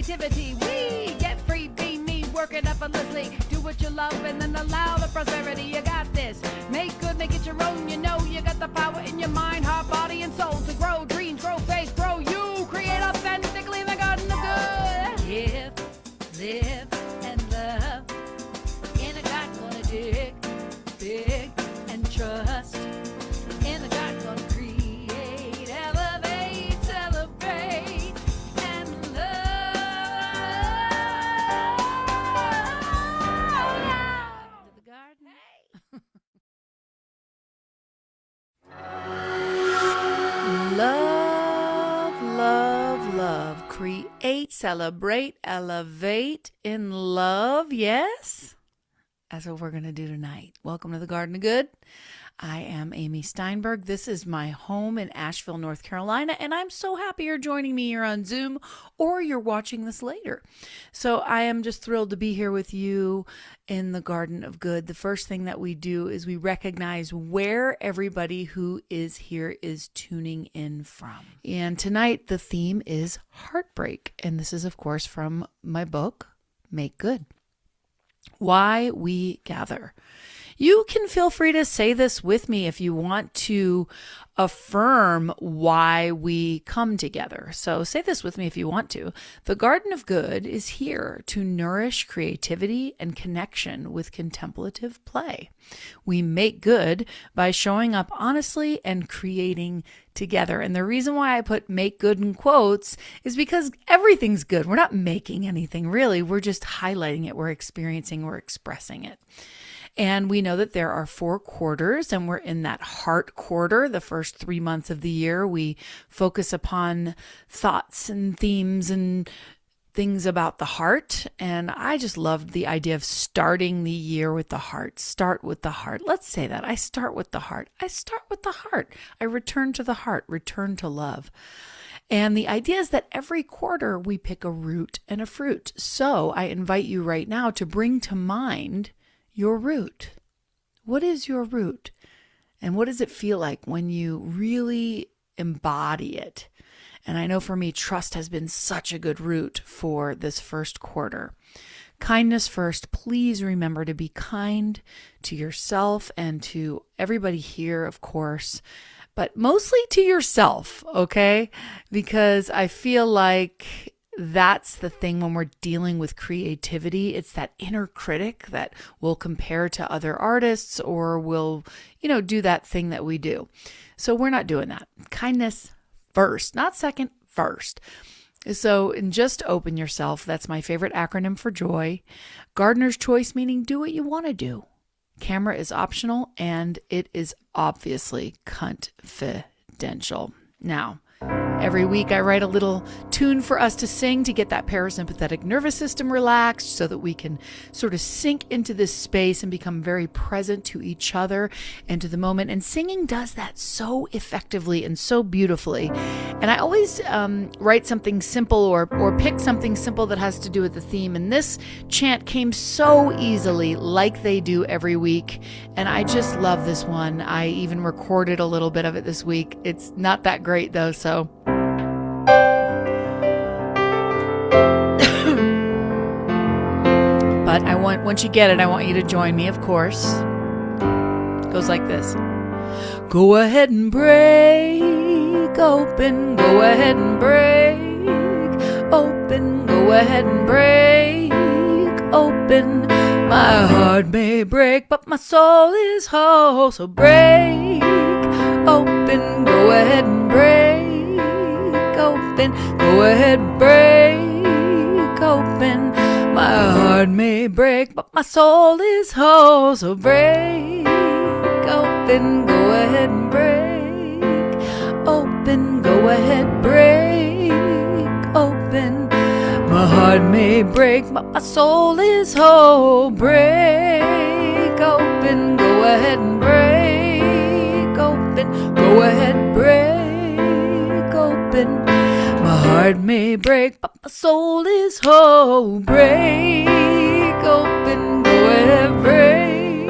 creativity. We get free, be me, work it effortlessly. Do what you love and then allow the prosperity. You got this. Make good, make it your own. You know you got the power in your mind, heart, body, and soul to grow dreams, grow faith, grow you. Create authentically in the garden of good. Live, and love. In a God gonna dig big and trust. In a God gonna create, elevate, celebrate, and love. To the garden. Love, love, love. Create, celebrate, elevate in love. Yes? That's what we're going to do tonight. Welcome to the Garden of Good. I am Amy Steinberg. This is my home in Asheville, North Carolina, and I'm so happy you're joining me here on Zoom or you're watching this later. So I am just thrilled to be here with you in the Garden of Good. The first thing that we do is we recognize where everybody who is here is tuning in from. And tonight the theme is heartbreak, and this is, of course, from my book, Make Good. Why we gather. You can feel free to say this with me if you want to affirm why we come together. So say this with me if you want to. The Garden of Good is here to nourish creativity and connection with contemplative play. We make good by showing up honestly and creating together. And the reason why I put make good in quotes is because everything's good. We're not making anything really. We're just highlighting it. We're experiencing, we're expressing it. And we know that there are 4 quarters, and we're in that heart quarter. The first 3 months of the year, we focus upon thoughts and themes and things about the heart. And I just loved the idea of starting the year with the heart. Start with the heart. Let's say that. I start with the heart. I start with the heart. I return to the heart, return to love. And the idea is that every quarter we pick a root and a fruit. So I invite you right now to bring to mind your root. What is your root? And what does it feel like when you really embody it? And I know for me, trust has been such a good root for this first quarter. Kindness first. Please remember to be kind to yourself and to everybody here, of course, but mostly to yourself, okay? Because I feel like that's the thing when we're dealing with creativity. It's that inner critic that will compare to other artists or will, do that thing that we do. So we're not doing that. Kindness first, not second, first. So and just open yourself. That's my favorite acronym for joy. Gardener's choice, meaning do what you want to do. Camera is optional and it is obviously confidential. Now, every week I write a little tune for us to sing to get that parasympathetic nervous system relaxed so that we can sort of sink into this space and become very present to each other and to the moment. And singing does that so effectively and so beautifully. And I always write something simple or pick something simple that has to do with the theme. And this chant came so easily, like they do every week. And I just love this one. I even recorded a little bit of it this week. It's not that great though, so but once you get it, I want you to join me, of course. It goes like this. Go ahead and break open, go ahead and break open, go ahead and break open. My heart may break, but my soul is whole. So break open, go ahead and break open, go ahead and break open. My heart may break, but my soul is whole. So break open, go ahead and break open, go ahead, break open. My heart may break, but my soul is whole. Break open, go ahead and break open, go ahead, break open. My heart may break, but my soul is whole. Break open, go ahead, break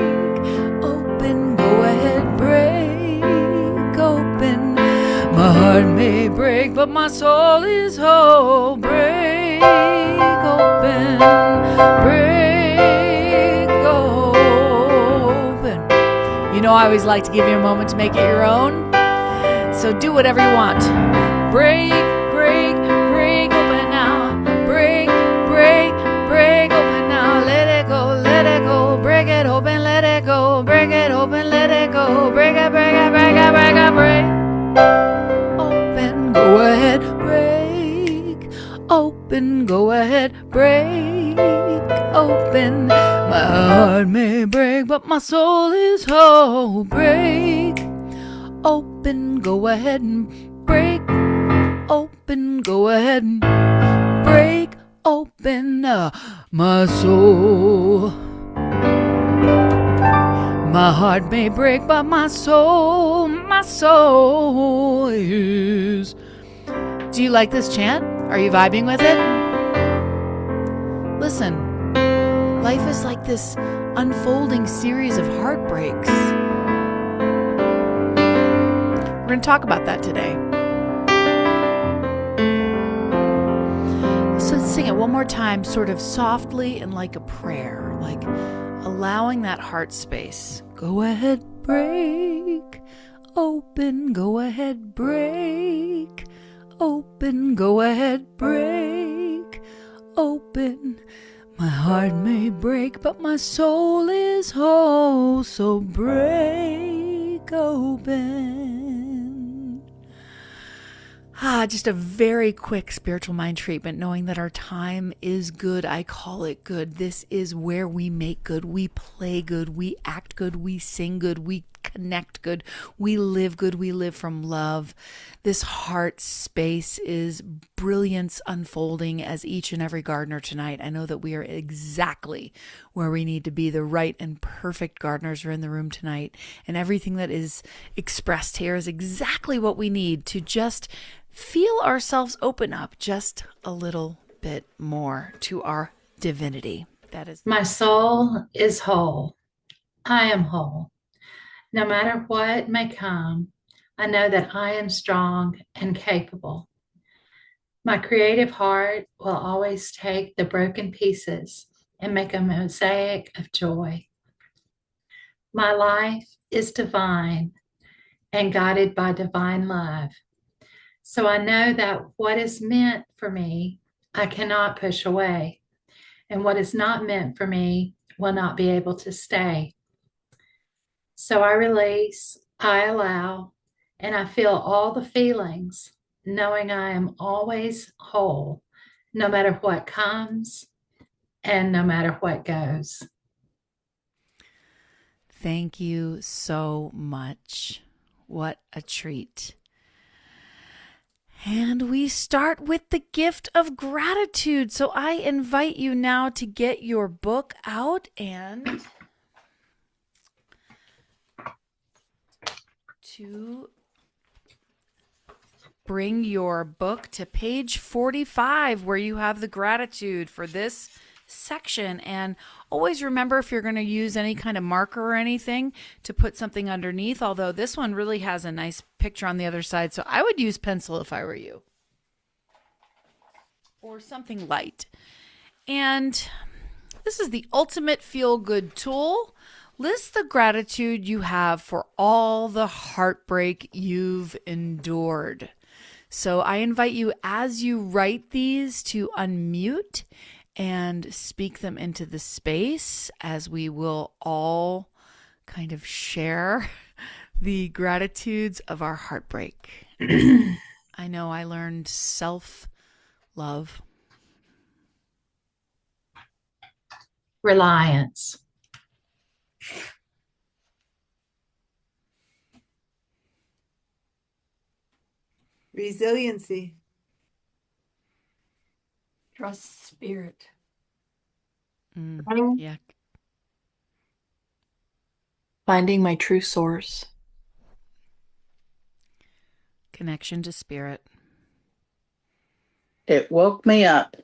open, go ahead, break open. My heart may break, but my soul is whole. Break I always like to give you a moment to make it your own. So do whatever you want. Break, break, break open now. Break, break, break open now. Let it go, let it go. Break it open, let it go. Break it open, let it go. Break it, break it, break it, break it, break. Open, go ahead, break. Open, go ahead, break. Open. My heart may break, but my soul is whole. Break. Open, go ahead and break. Open, go ahead and break open my soul. My heart may break, but my soul is. Do you like this chant? Are you vibing with it? Listen, life is like this unfolding series of heartbreaks. We're going to talk about that today. So let's sing it one more time, sort of softly and like a prayer, like allowing that heart space. Go ahead, break, open, go ahead, break, open, go ahead, break, open. My heart may break, but my soul is whole, so break open. Just a very quick spiritual mind treatment, knowing that our time is good. I call it good. This is where we make good, we play good, we act good, we sing good, we connect good, we live good, we live from love. This heart space is brilliance unfolding as each and every gardener tonight. I know that we are exactly where we need to be. The right and perfect gardeners are in the room tonight, and everything that is expressed here is exactly what we need to just feel ourselves open up just a little bit more to our divinity. That is. My soul is whole. I am whole. No matter what may come, I know that I am strong and capable. My creative heart will always take the broken pieces and make a mosaic of joy. My life is divine and guided by divine love. So I know that what is meant for me, I cannot push away, and what is not meant for me will not be able to stay. So I release, I allow, and I feel all the feelings, knowing I am always whole, no matter what comes and no matter what goes. Thank you so much. What a treat. And we start with the gift of gratitude. So I invite you now to get your book out and to bring your book to page 45, where you have the gratitude for this section. And always remember, if you're going to use any kind of marker or anything, to put something underneath, although this one really has a nice picture on the other side. So I would use pencil if I were you, or something light. And this is the ultimate feel-good tool. List the gratitude you have for all the heartbreak you've endured. So I invite you, as you write these, to unmute and speak them into the space, as we will all kind of share the gratitudes of our heartbreak. I know I learned self-love. Reliance. Resiliency. Trust spirit. Yeah. Finding my true source. Connection to spirit. It woke me up.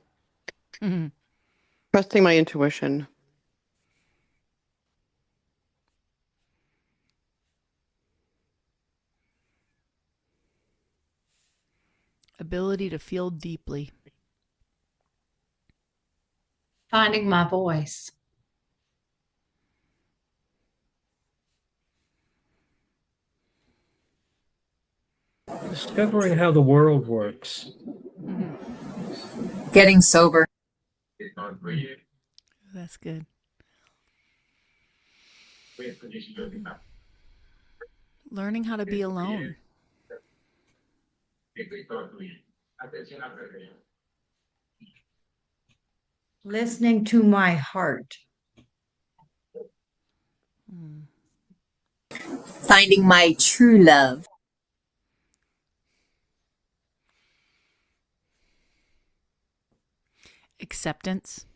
Mm-hmm. Trusting my intuition. Ability to feel deeply. Finding my voice. Discovering how the world works. Getting sober. That's good. Learning how to be alone. Listening to my heart. Finding my true love. Acceptance.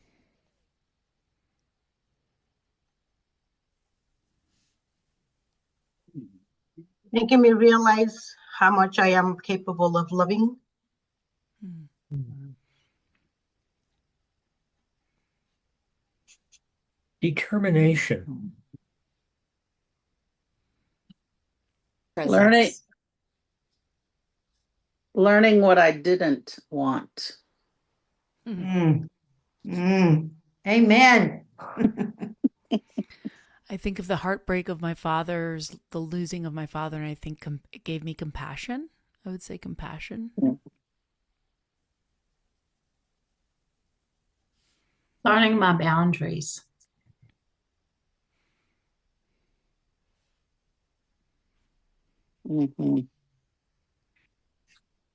Making me realize how much I am capable of loving. Determination. Presence. Learning what I didn't want. Amen. I think of the heartbreak of my father's, the losing of my father, and I think it gave me compassion. I would say compassion. Learning my boundaries.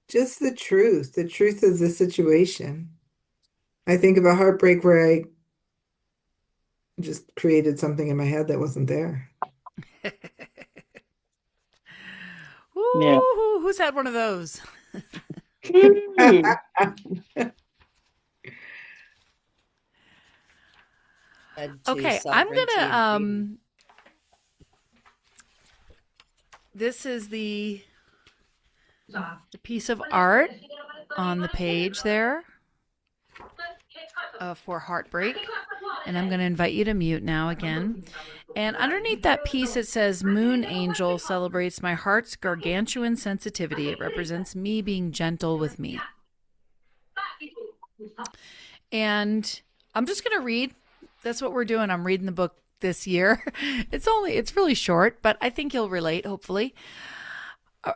Just the truth of the situation. I think of a heartbreak where I just created something in my head that wasn't there. Ooh, who's had one of those? Okay, I'm gonna this is the piece of art on the page there for Heartbreak, and I'm gonna invite you to mute now again. And underneath that piece it says Moon Angel celebrates my heart's gargantuan sensitivity. It represents me being gentle with me. And I'm just gonna read. That's what we're doing. I'm reading the book this year. It's really short, but I think you'll relate, hopefully.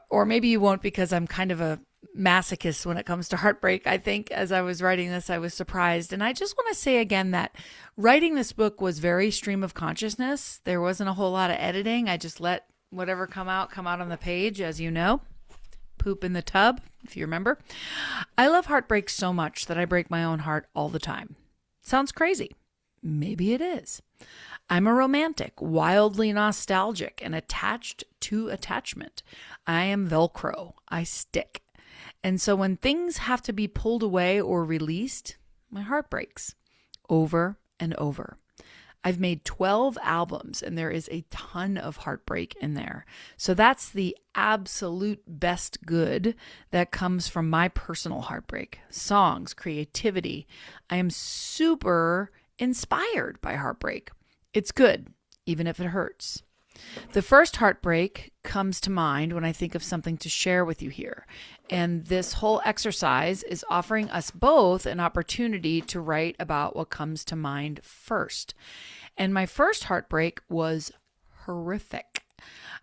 Or maybe you won't, because I'm kind of a masochist when it comes to heartbreak. I think as I was writing this, I was surprised. And I just want to say again that writing this book was very stream of consciousness. There wasn't a whole lot of editing. I just let whatever come out on the page, as you know. Poop in the tub, if you remember. I love heartbreak so much that I break my own heart all the time. Sounds crazy. Maybe it is. I'm a romantic, wildly nostalgic, and attached to attachment. I am Velcro. I stick. And so when things have to be pulled away or released, my heart breaks over and over. I've made 12 albums, and there is a ton of heartbreak in there. So that's the absolute best good that comes from my personal heartbreak. Songs, creativity. I am super inspired by heartbreak. It's good, even if it hurts. The first heartbreak comes to mind when I think of something to share with you here. And this whole exercise is offering us both an opportunity to write about what comes to mind first. And my first heartbreak was horrific.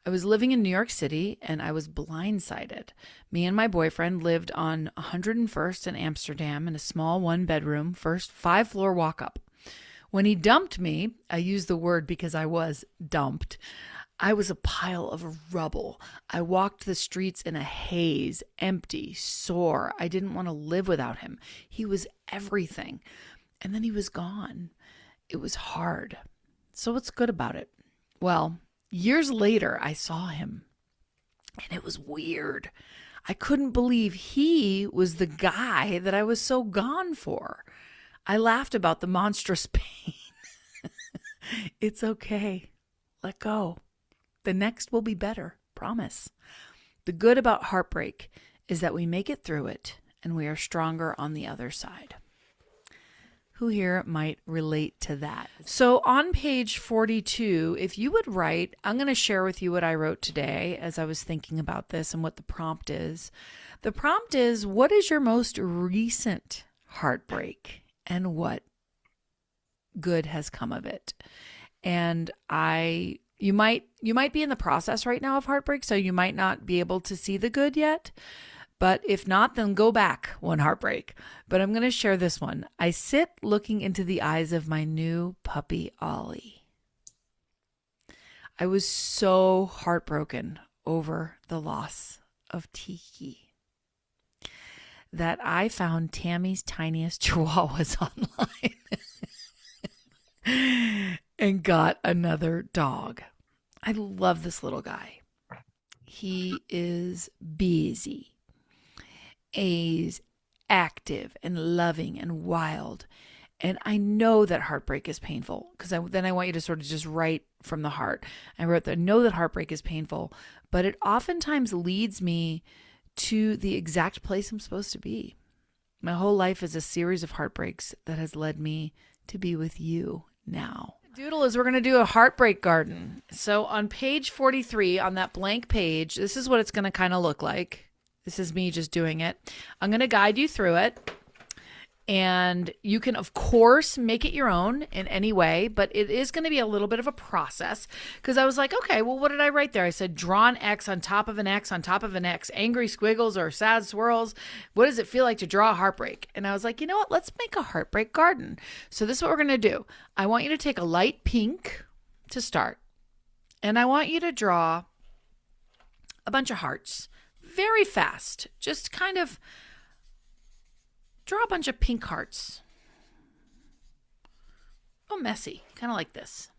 I was living in New York City and I was blindsided. Me and my boyfriend lived on 101st in Amsterdam in a small one-bedroom, first 5-floor walk-up. When he dumped me, I use the word because I was dumped, I was a pile of rubble. I walked the streets in a haze, empty, sore. I didn't want to live without him. He was everything. And then he was gone. It was hard. So what's good about it? Well, years later, I saw him. And it was weird. I couldn't believe he was the guy that I was so gone for. I laughed about the monstrous pain. It's okay. Let go. The next will be better. Promise. The good about heartbreak is that we make it through it and we are stronger on the other side. Who here might relate to that? So on page 42, if you would write, I'm going to share with you what I wrote today as I was thinking about this and what the prompt is. The prompt is, what is your most recent heartbreak? And what good has come of it? And I You might be in the process right now of heartbreak, so you might not be able to see the good yet. But if not, then go back one heartbreak. But I'm going to share this one. I sit looking into the eyes of my new puppy, Ollie. I was so heartbroken over the loss of Tiki that I found Tammy's tiniest chihuahuas online and got another dog. I love this little guy. He is busy. He's active and loving and wild. And I know that heartbreak is painful because then I want you to sort of just write from the heart. I wrote that I know that heartbreak is painful, but it oftentimes leads me to the exact place I'm supposed to be. My whole life is a series of heartbreaks that has led me to be with you now. Doodle is we're going to do a heartbreak garden. So on page 43, on that blank page, this is what it's going to kind of look like. This is me just doing it. I'm going to guide you through it. And you can, of course, make it your own in any way, but it is going to be a little bit of a process because I was like, okay, well, what did I write there? I said, draw an X on top of an X on top of an X, angry squiggles or sad swirls. What does it feel like to draw a heartbreak? And I was like, you know what? Let's make a heartbreak garden. So this is what we're going to do. I want you to take a light pink to start, and I want you to draw a bunch of hearts very fast. Just kind of draw a bunch of pink hearts. Oh, messy. Kind of like this.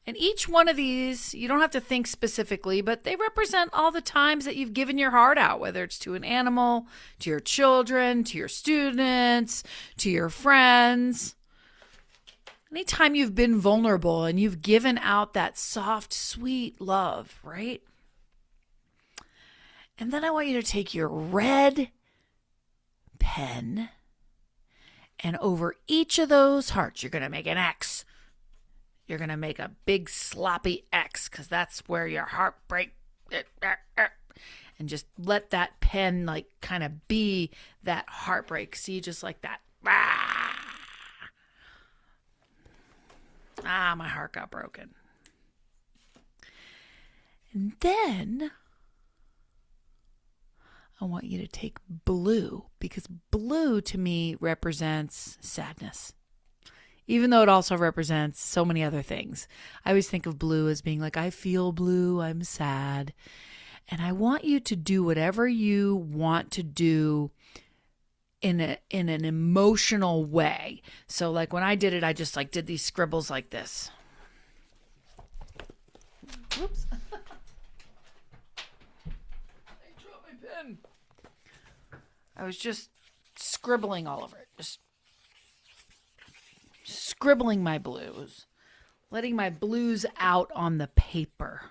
And each one of these, you don't have to think specifically, but they represent all the times that you've given your heart out, whether it's to an animal, to your children, to your students, to your friends. Anytime you've been vulnerable and you've given out that soft, sweet love, right? And then I want you to take your red pen and over each of those hearts, you're going to make an X. You're going to make a big sloppy X because that's where your heartbreak. And just let that pen like kind of be that heartbreak. See, just like that. My heart got broken. And then I want you to take blue because blue to me represents sadness, even though it also represents so many other things. I always think of blue as being like, I feel blue, I'm sad. And I want you to do whatever you want to do in an emotional way. So like when I did it, I just like did these scribbles like this. Whoops. I was just scribbling all over it. Just scribbling my blues. Letting my blues out on the paper.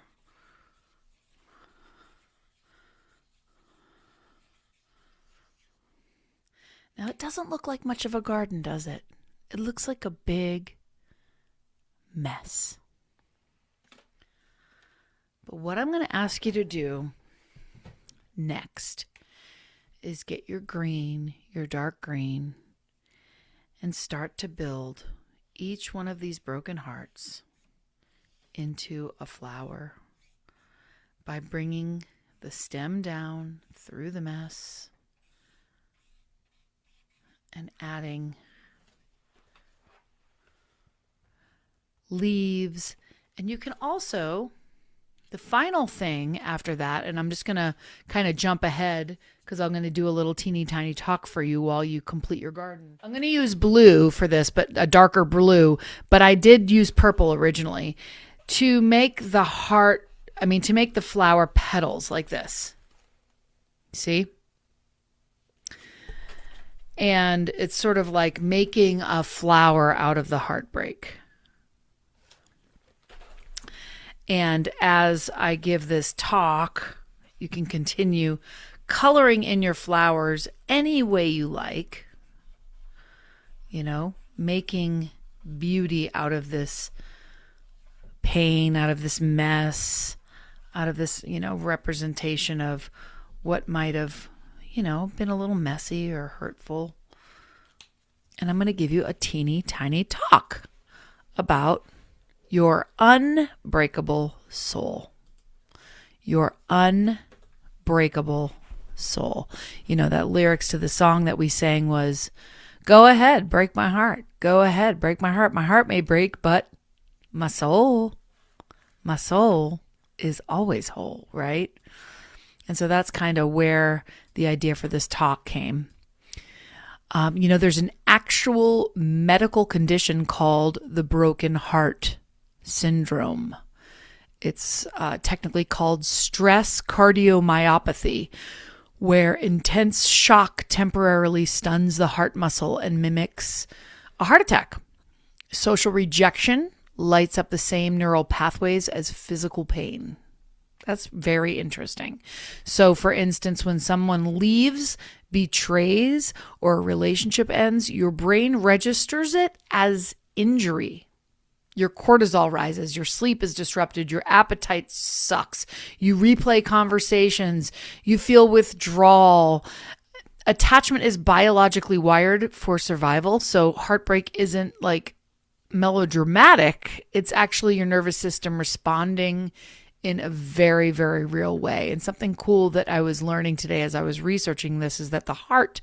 Now, it doesn't look like much of a garden, does it? It looks like a big mess. But what I'm going to ask you to do next is get your green, your dark green, and start to build each one of these broken hearts into a flower by bringing the stem down through the mess and adding leaves. And you can also, the final thing after that, and I'm just going to kind of jump ahead because I'm going to do a little teeny tiny talk for you while you complete your garden. I'm going to use blue for this, but a darker blue, but I did use purple originally to make the heart, to make the flower petals like this. See? And it's sort of like making a flower out of the heartbreak. And as I give this talk, you can continue coloring in your flowers any way you like, making beauty out of this pain, out of this mess, out of this, representation of what might have, been a little messy or hurtful. And I'm going to give you a teeny tiny talk about your unbreakable soul. Your unbreakable soul. You know, that lyrics to the song that we sang was, go ahead, break my heart. Go ahead, break my heart. My heart may break, but my soul is always whole, right? And so that's kind of where the idea for this talk came. There's an actual medical condition called the broken heart syndrome. It's technically called stress cardiomyopathy, where intense shock temporarily stuns the heart muscle and mimics a heart attack. Social rejection lights up the same neural pathways as physical pain. That's very interesting. So, for instance, when someone leaves, betrays, or a relationship ends, your brain registers it as injury. Your cortisol rises, your sleep is disrupted, your appetite sucks, you replay conversations, you feel withdrawal. Attachment is biologically wired for survival, so heartbreak isn't like melodramatic. It's actually your nervous system responding in a very, very real way. And something cool that I was learning today as I was researching this is that the heart,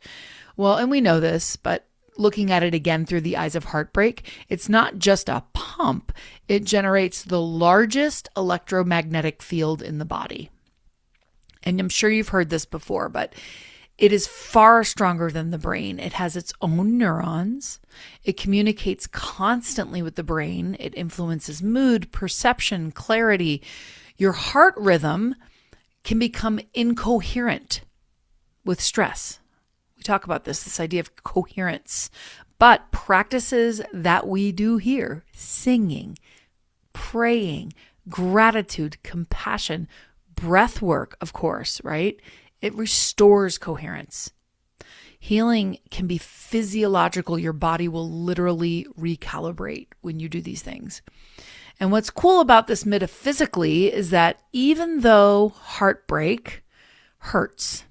well, and we know this, but looking at it again through the eyes of heartbreak, it's not just a pump. It generates the largest electromagnetic field in the body. And I'm sure you've heard this before, but it is far stronger than the brain. It has its own neurons. It communicates constantly with the brain. It influences mood, perception, clarity. Your heart rhythm can become incoherent with stress. We talk about this idea of coherence. But practices that we do here, singing, praying, gratitude, compassion, breath work, of course, right? It restores coherence. Healing can be physiological. Your body will literally recalibrate when you do these things. And what's cool about this metaphysically is that even though heartbreak hurts,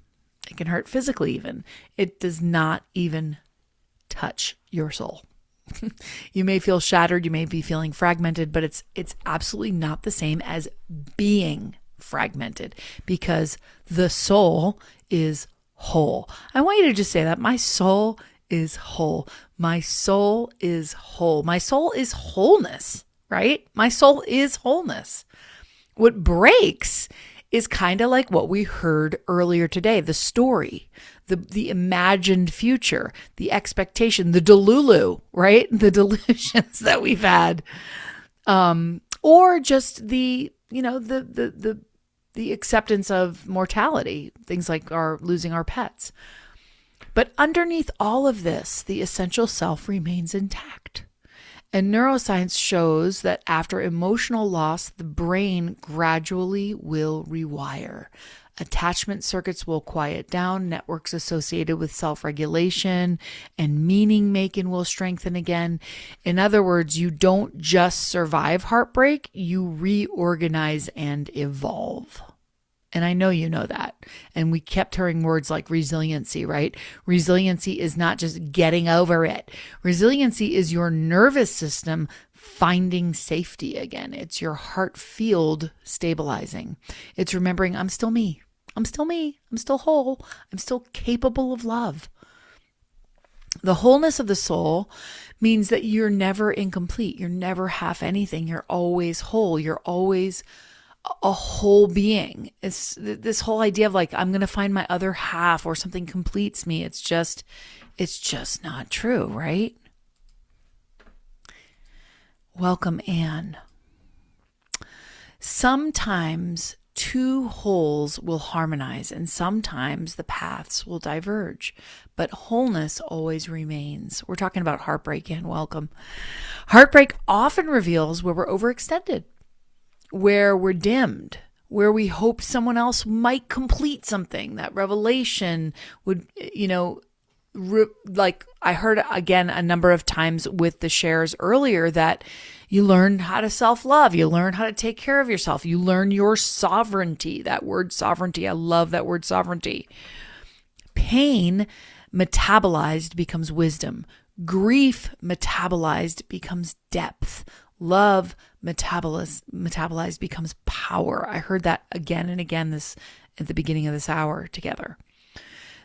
it can hurt physically even, it does not even touch your soul. You may feel shattered, you may be feeling fragmented, but it's absolutely not the same as being fragmented, because the soul is whole. I want you to just say that. My soul is whole. My soul is whole. My soul is wholeness, right? My soul is wholeness. What breaks is kind of like what we heard earlier today, the story, the imagined future, the expectation, the delulu, right? The delusions that we've had. Or just the acceptance of mortality, things like losing our pets. But underneath all of this, the essential self remains intact. And neuroscience shows that after emotional loss, the brain gradually will rewire. Attachment circuits will quiet down, networks associated with self-regulation and meaning-making will strengthen again. In other words, you don't just survive heartbreak, you reorganize and evolve. And I know you know that. And we kept hearing words like resiliency, right? Resiliency is not just getting over it. Resiliency is your nervous system finding safety again. It's your heart field stabilizing. It's remembering, I'm still me. I'm still me. I'm still whole. I'm still capable of love. The wholeness of the soul means that you're never incomplete. You're never half anything. You're always whole. You're always a whole being. It's this whole idea of like, I'm going to find my other half or something completes me. It's just not true, right? Welcome, Anne. Sometimes two wholes will harmonize and sometimes the paths will diverge, but wholeness always remains. We're talking about heartbreak, Anne. Welcome. Heartbreak often reveals where we're overextended, where we're dimmed, where we hope someone else might complete something. That revelation would, like I heard again a number of times with the shares earlier, that you learn how to self-love, you learn how to take care of yourself, you learn your sovereignty. That word sovereignty, I love that word sovereignty. Pain metabolized becomes wisdom. Grief metabolized becomes depth. Love metabolized becomes power. I heard that again and again this at the beginning of this hour together.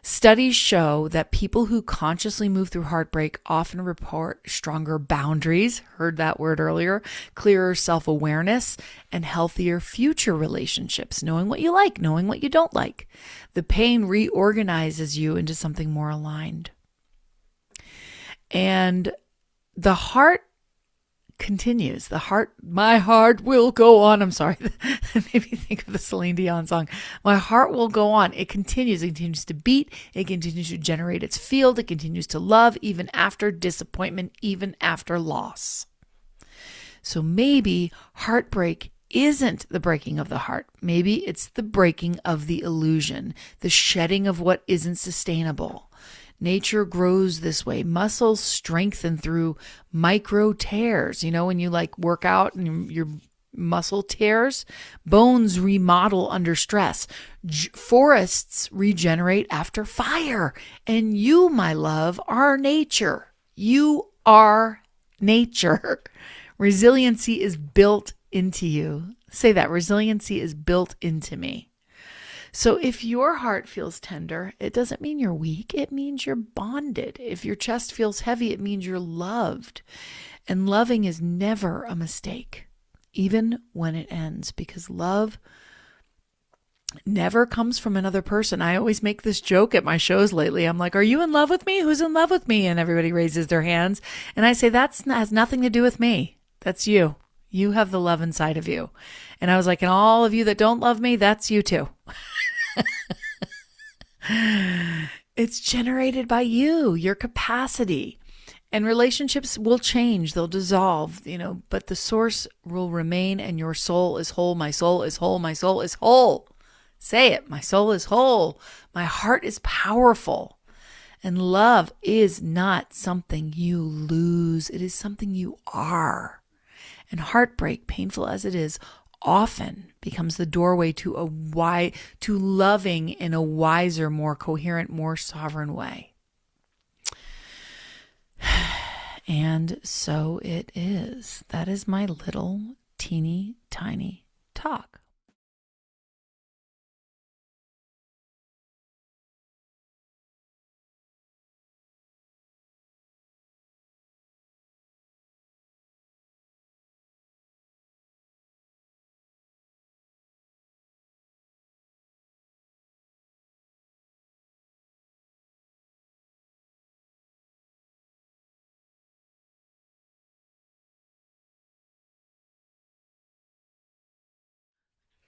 Studies show that people who consciously move through heartbreak often report stronger boundaries, heard that word earlier, clearer self-awareness, and healthier future relationships, knowing what you like, knowing what you don't like. The pain reorganizes you into something more aligned. And the heart continues. My heart will go on. I'm sorry. That made me think of the Celine Dion song. My heart will go on. It continues. It continues to beat. It continues to generate its field. It continues to love even after disappointment, even after loss. So maybe heartbreak isn't the breaking of the heart. Maybe it's the breaking of the illusion, the shedding of what isn't sustainable. Nature grows this way. Muscles strengthen through micro tears. You know, when you like work out and your muscle tears, bones remodel under stress. Forests regenerate after fire. And you, my love, are nature. You are nature. Resiliency is built into you. Say that. Resiliency is built into me. So if your heart feels tender, it doesn't mean you're weak. It means you're bonded. If your chest feels heavy, it means you're loved. And loving is never a mistake, even when it ends, because love never comes from another person. I always make this joke at my shows lately. I'm like, are you in love with me? Who's in love with me? And everybody raises their hands. And I say, has nothing to do with me. That's you. You have the love inside of you. And I was like, and all of you that don't love me, that's you too. It's generated by you, your capacity. And relationships will change, they'll dissolve, but the source will remain, and your soul is whole. My soul is whole. My soul is whole. Say it. My soul is whole. My heart is powerful. And love is not something you lose. It is something you are. And heartbreak, painful as it is, often becomes the doorway to loving in a wiser, more coherent, more sovereign way. And so it is. That is my little teeny tiny talk.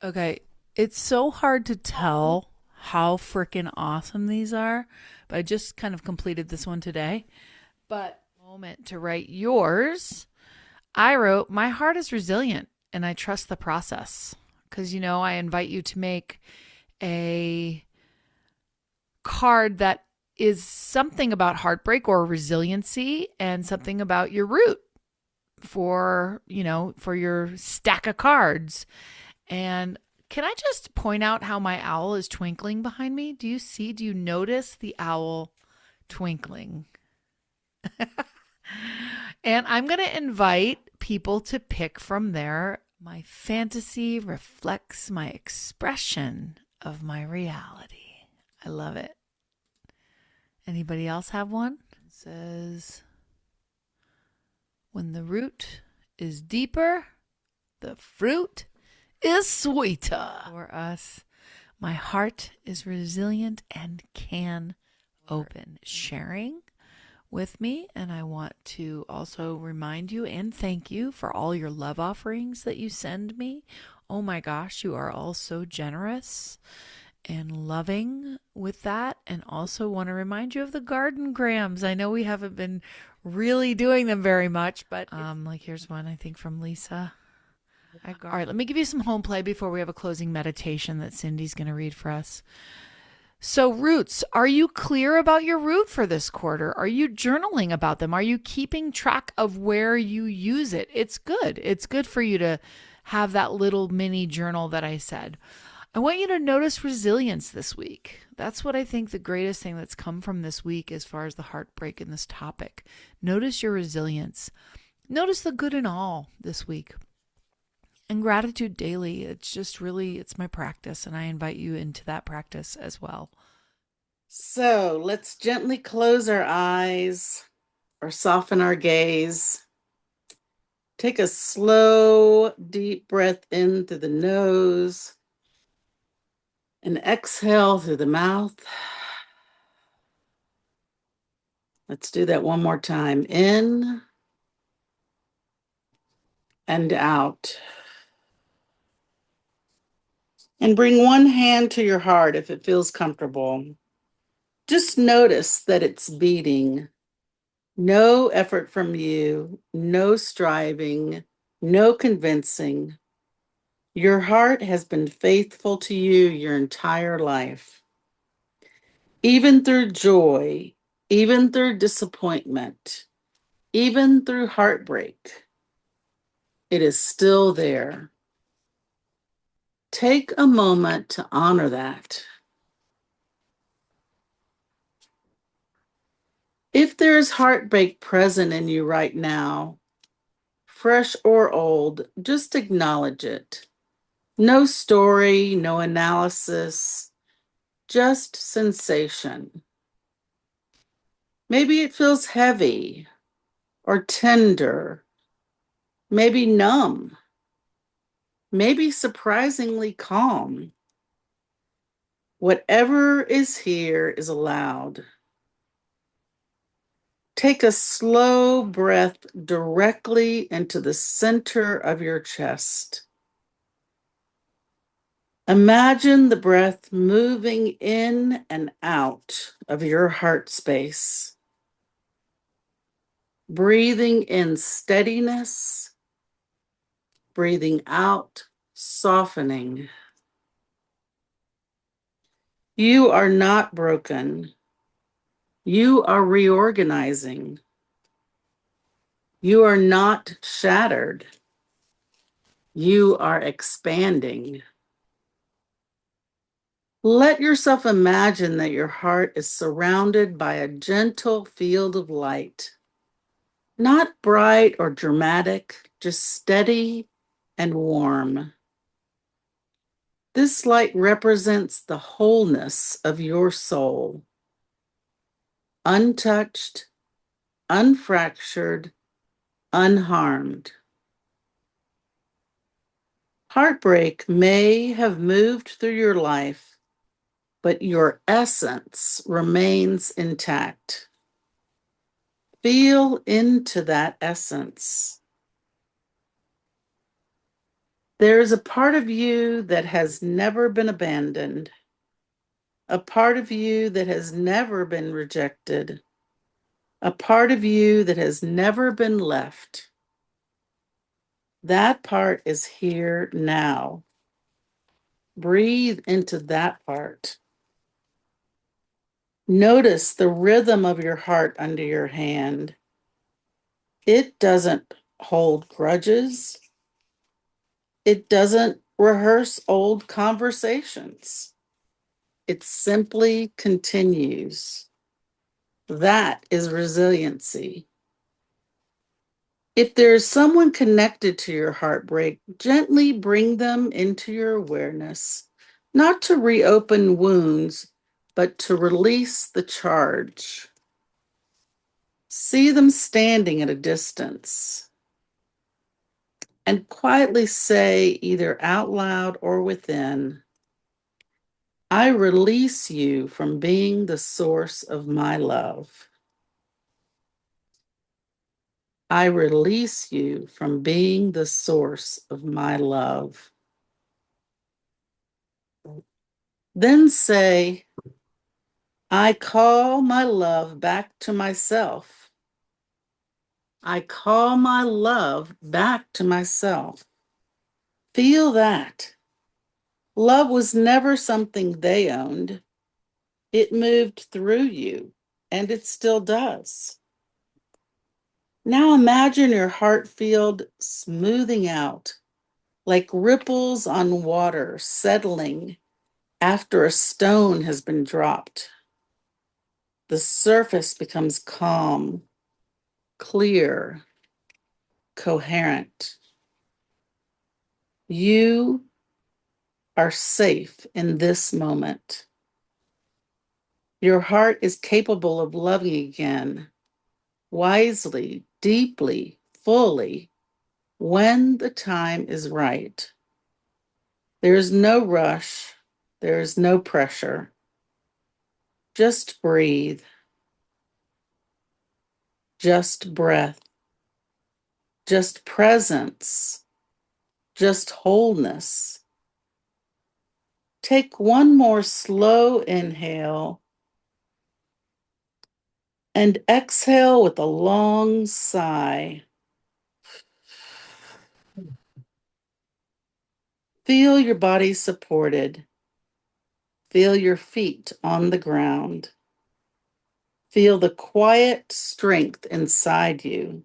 Okay, it's so hard to tell how freaking awesome these are, but I just kind of completed this one today. But moment to write yours. I wrote, my heart is resilient and I trust the process. Because, I invite you to make a card that is something about heartbreak or resiliency and something about your root for your stack of cards. And can I just point out how my owl is twinkling behind me? Do you notice the owl twinkling? And I'm going to invite people to pick from there. My fantasy reflects my expression of my reality. I love it. Anybody else have one? It says, when the root is deeper, the fruit is sweeter. For us, my heart is resilient and can open. Sharing with me, and I want to also remind you and thank you for all your love offerings that you send me. Oh my gosh, you are all so generous and loving with that. And also want to remind you of the garden grams. I know we haven't been really doing them very much, but here's one I think from Lisa. All right, let me give you some home play before we have a closing meditation that Cindy's going to read for us. So roots, are you clear about your root for this quarter? Are you journaling about them? Are you keeping track of where you use it? It's good. It's good for you to have that little mini journal that I said. I want you to notice resilience this week. That's what I think the greatest thing that's come from this week as far as the heartbreak in this topic. Notice your resilience. Notice the good in all this week. And gratitude daily, it's my practice, and I invite you into that practice as well. So let's gently close our eyes or soften our gaze. Take a slow, deep breath in through the nose and exhale through the mouth. Let's do that one more time. In and out. And bring one hand to your heart if it feels comfortable. Just notice that it's beating. No effort from you, no striving, no convincing. Your heart has been faithful to you your entire life. Even through joy, even through disappointment, even through heartbreak, it is still there. Take a moment to honor that. If there's heartbreak present in you right now, fresh or old, just acknowledge it. No story, no analysis, just sensation. Maybe it feels heavy or tender, maybe numb, maybe surprisingly calm. Whatever is here is allowed. Take a slow breath directly into the center of your chest. Imagine the breath moving in and out of your heart space. Breathing in steadiness, breathing out softening. You are not broken. You are reorganizing. You are not shattered. You are expanding. Let yourself imagine that your heart is surrounded by a gentle field of light. Not bright or dramatic, just steady and warm. This light represents the wholeness of your soul. Untouched, unfractured, unharmed. Heartbreak may have moved through your life, but your essence remains intact. Feel into that essence. There is a part of you that has never been abandoned, a part of you that has never been rejected, a part of you that has never been left. That part is here now. Breathe into that part. Notice the rhythm of your heart under your hand. It doesn't hold grudges. It doesn't rehearse old conversations. It simply continues. That is resiliency. If there is someone connected to your heartbreak, gently bring them into your awareness, not to reopen wounds, but to release the charge. See them standing at a distance and quietly say, either out loud or within, I release you from being the source of my love. I release you from being the source of my love. Then say, I call my love back to myself. I call my love back to myself. Feel that. Love was never something they owned. It moved through you, and it still does. Now imagine your heart field smoothing out like ripples on water settling after a stone has been dropped. The surface becomes calm, clear, coherent. You are safe in this moment. Your heart is capable of loving again, wisely, deeply, fully, when the time is right. There is no rush. There is no pressure. Just breathe. Just breath. Just presence. Just wholeness. Take one more slow inhale and exhale with a long sigh. Feel your body supported. Feel your feet on the ground. Feel the quiet strength inside you.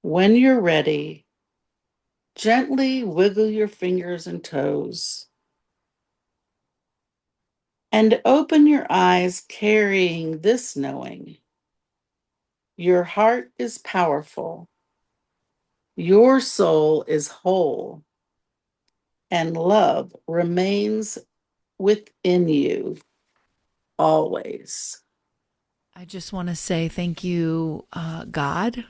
When you're ready, gently wiggle your fingers and toes. And open your eyes carrying this knowing. Your heart is powerful. Your soul is whole. And love remains within you always. I just want to say thank you, God.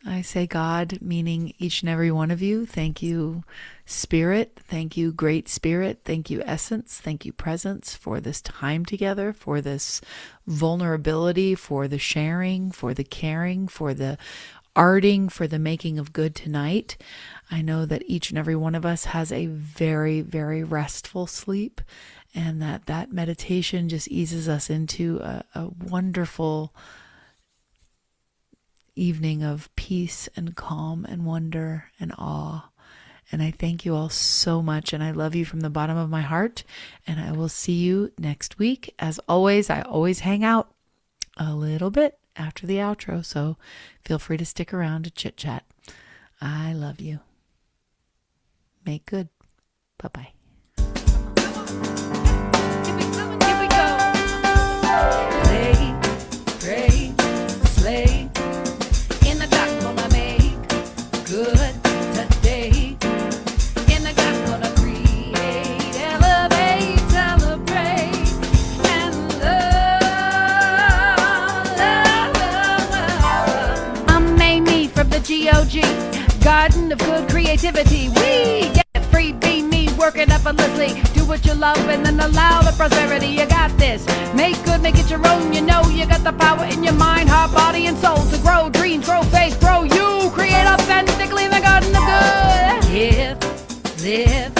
I say God, meaning each and every one of you. Thank you, Spirit. Thank you, Great Spirit. Thank you, Essence. Thank you, Presence, for this time together, for this vulnerability, for the sharing, for the caring, for the arting, for the making of good tonight. I know that each and every one of us has a very, very restful sleep, and that meditation just eases us into a wonderful evening of peace and calm and wonder and awe. And I thank you all so much, and I love you from the bottom of my heart, and I will see you next week. As always, I always hang out a little bit after the outro, so feel free to stick around to chit chat. I love you. Make good. Bye-bye. Here we go. Play, pray, slay. In the gospel I make good today. In the gospel I create, elevate, celebrate, and love. I'm Mamie from the GOG, Garden of Good Creativity. We get free, be me, working effortlessly. Do what you love and then allow the prosperity. You got this. Make good, make it your own. You know you got the power in your mind, heart, body, and soul to grow dreams, grow faith, grow you. Create authentically in the garden of good. Live,